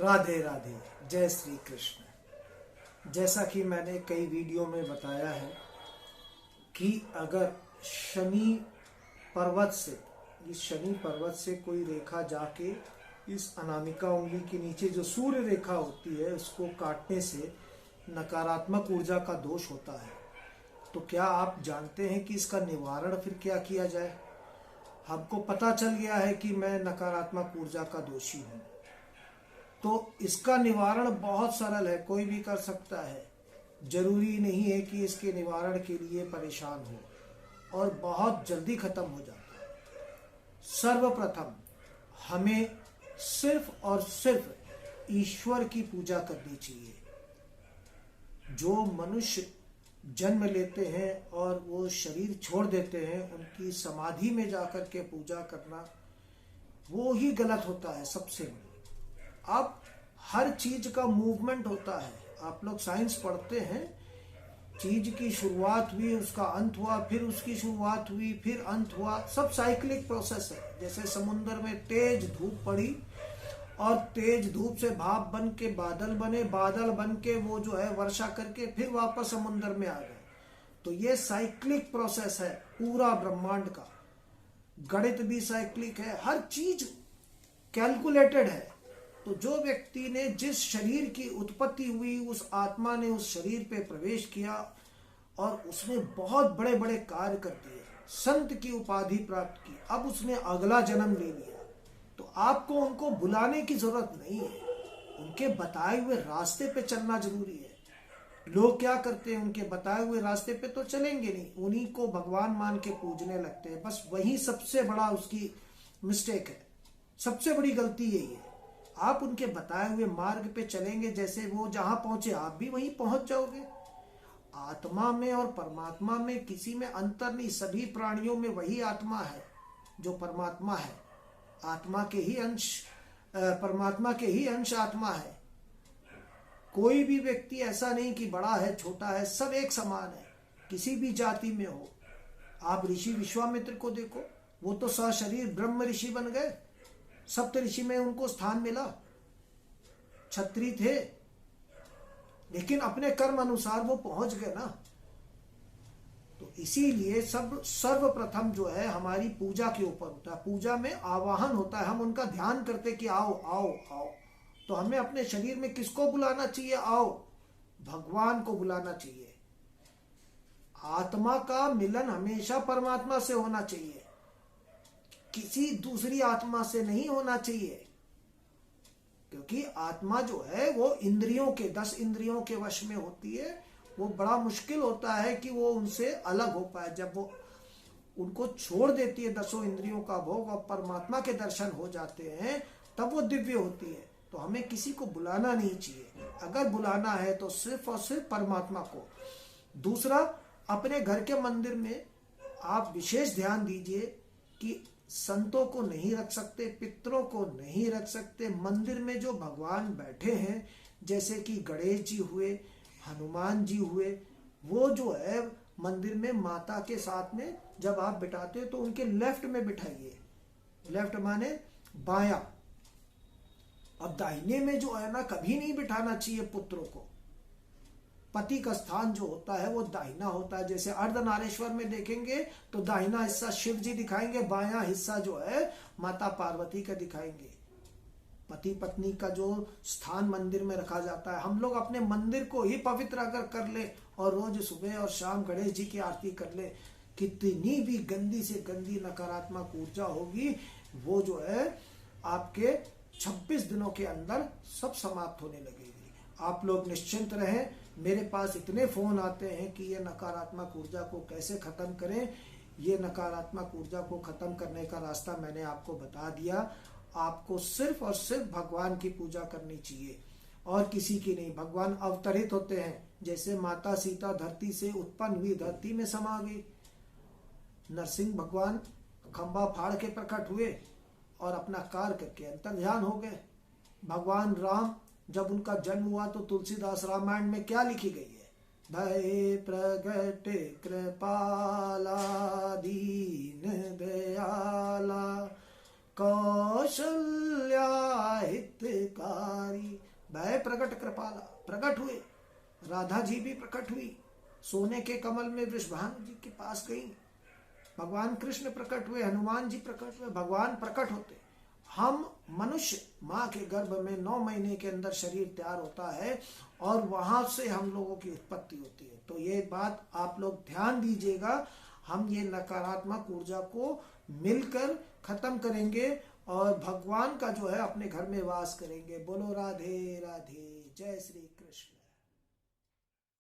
राधे राधे, जय श्री कृष्ण। जैसा कि मैंने कई वीडियो में बताया है कि अगर शनि पर्वत से कोई रेखा जाके इस अनामिका उंगली के नीचे जो सूर्य रेखा होती है उसको काटने से नकारात्मक ऊर्जा का दोष होता है, तो क्या आप जानते हैं कि इसका निवारण फिर क्या किया जाए? हमको पता चल गया है कि मैं नकारात्मक ऊर्जा का दोषी हूँ, तो इसका निवारण बहुत सरल है, कोई भी कर सकता है। जरूरी नहीं है कि इसके निवारण के लिए परेशान हो और बहुत जल्दी खत्म हो जाता है। सर्वप्रथम हमें सिर्फ और सिर्फ ईश्वर की पूजा करनी चाहिए। जो मनुष्य जन्म लेते हैं और वो शरीर छोड़ देते हैं, उनकी समाधि में जाकर के पूजा करना वो ही गलत होता है सबसे बड़ी। अब हर चीज का मूवमेंट होता है, आप लोग साइंस पढ़ते हैं, चीज की शुरुआत हुई, उसका अंत हुआ, फिर उसकी शुरुआत हुई, फिर अंत हुआ, सब साइक्लिक प्रोसेस है। जैसे समुद्र में तेज धूप पड़ी और तेज धूप से भाप बन के बादल बने, बादल बन के वो जो है वर्षा करके फिर वापस समुद्र में आ गए। तो ये साइक्लिक प्रोसेस है पूरा ब्रह्मांड का। गणित भी साइक्लिक है, हर चीज कैलकुलेटेड है। तो जो व्यक्ति ने जिस शरीर की उत्पत्ति हुई, उस आत्मा ने उस शरीर पे प्रवेश किया और उसने बहुत बड़े बड़े कार्य कर दिए, संत की उपाधि प्राप्त की, अब उसने अगला जन्म ले लिया। तो आपको उनको बुलाने की जरूरत नहीं है, उनके बताए हुए रास्ते पे चलना जरूरी है। लोग क्या करते हैं, उनके बताए हुए रास्ते पे तो चलेंगे नहीं, उन्हीं को भगवान मान के पूजने लगते हैं। बस वही सबसे बड़ा उसकी मिस्टेक है, सबसे बड़ी गलती यही है। आप उनके बताए हुए मार्ग पे चलेंगे, जैसे वो जहां पहुंचे आप भी वहीं पहुंच जाओगे। आत्मा में और परमात्मा में किसी में अंतर नहीं, सभी प्राणियों में वही आत्मा है जो परमात्मा है। आत्मा के ही अंश परमात्मा के ही अंश आत्मा है। कोई भी व्यक्ति ऐसा नहीं कि बड़ा है छोटा है, सब एक समान है, किसी भी जाति में हो। आप ऋषि विश्वामित्र को देखो, वो तो सशरीर ब्रह्म ऋषि बन गए, सप्त ऋषि में उनको स्थान मिला, क्षत्रिय थे, लेकिन अपने कर्म अनुसार वो पहुंच गए ना। तो इसीलिए सब सर्वप्रथम जो है हमारी पूजा के ऊपर होता है। पूजा में आवाहन होता है, हम उनका ध्यान करते कि आओ आओ आओ। तो हमें अपने शरीर में किसको बुलाना चाहिए? आओ, भगवान को बुलाना चाहिए। आत्मा का मिलन हमेशा परमात्मा से होना चाहिए, किसी दूसरी आत्मा से नहीं होना चाहिए। क्योंकि आत्मा जो है वो इंद्रियों के 10 इंद्रियों के वश में होती है। वो बड़ा मुश्किल होता है कि वो उनसे अलग हो पाए। जब वो उनको छोड़ देती है 10 इंद्रियों का भोग और परमात्मा के दर्शन हो जाते हैं, तब वो दिव्य होती है। तो हमें किसी को बुलाना नहीं चाहिए, अगर बुलाना है तो सिर्फ और सिर्फ परमात्मा को। दूसरा, अपने घर के मंदिर में आप विशेष ध्यान दीजिए कि संतों को नहीं रख सकते, पितरों को नहीं रख सकते। मंदिर में जो भगवान बैठे हैं, जैसे कि गणेश जी हुए, हनुमान जी हुए, वो जो है मंदिर में माता के साथ में जब आप बिठाते हो तो उनके लेफ्ट में बिठाइए। लेफ्ट माने बायां। अब दाहिने में जो है ना, कभी नहीं बिठाना चाहिए पुत्रों को। पति का स्थान जो होता है वो दाहिना होता है। जैसे अर्धनारेश्वर में देखेंगे तो दाहिना हिस्सा शिव जी दिखाएंगे, बायां हिस्सा जो है माता पार्वती का दिखाएंगे। पति पत्नी का जो स्थान मंदिर में रखा जाता है, हम लोग अपने मंदिर को ही पवित्र अगर कर ले और रोज सुबह और शाम गणेश जी की आरती कर ले, कितनी भी गंदी से गंदी नकारात्मक ऊर्जा होगी, वो जो है आपके 26 दिनों के अंदर सब समाप्त होने लगेगी। आप लोग निश्चिंत रहें। मेरे पास इतने फोन आते हैं कि ये नकारात्मक ऊर्जा को कैसे खत्म करें। ये नकारात्मक ऊर्जा को खत्म करने का रास्ता मैंने आपको बता दिया। आपको सिर्फ और सिर्फ भगवान की पूजा करनी चाहिए और किसी की नहीं। भगवान अवतरित होते हैं, जैसे माता सीता धरती से उत्पन्न हुई, धरती में समा गई। नरसिंह भगवान खंबा फाड़ के प्रकट हुए और अपना कार्य करके अंतर्ध्यान हो गए। भगवान राम जब उनका जन्म हुआ तो तुलसीदास रामायण में क्या लिखी गई है? भय प्रगट कृपाला दीन दयाला कौशल्या हितकारी। भय प्रकट कृपाला, प्रकट हुए। राधा जी भी प्रकट हुई, सोने के कमल में वृषभानु जी के पास गई। भगवान कृष्ण प्रकट हुए, हनुमान जी प्रकट हुए, भगवान प्रकट होते। हम मनुष्य माँ के गर्भ में 9 महीने के अंदर शरीर तैयार होता है और वहां से हम लोगों की उत्पत्ति होती है। तो ये बात आप लोग ध्यान दीजिएगा। हम ये नकारात्मक ऊर्जा को मिलकर खत्म करेंगे और भगवान का जो है अपने घर में वास करेंगे। बोलो राधे राधे, जय श्री कृष्ण।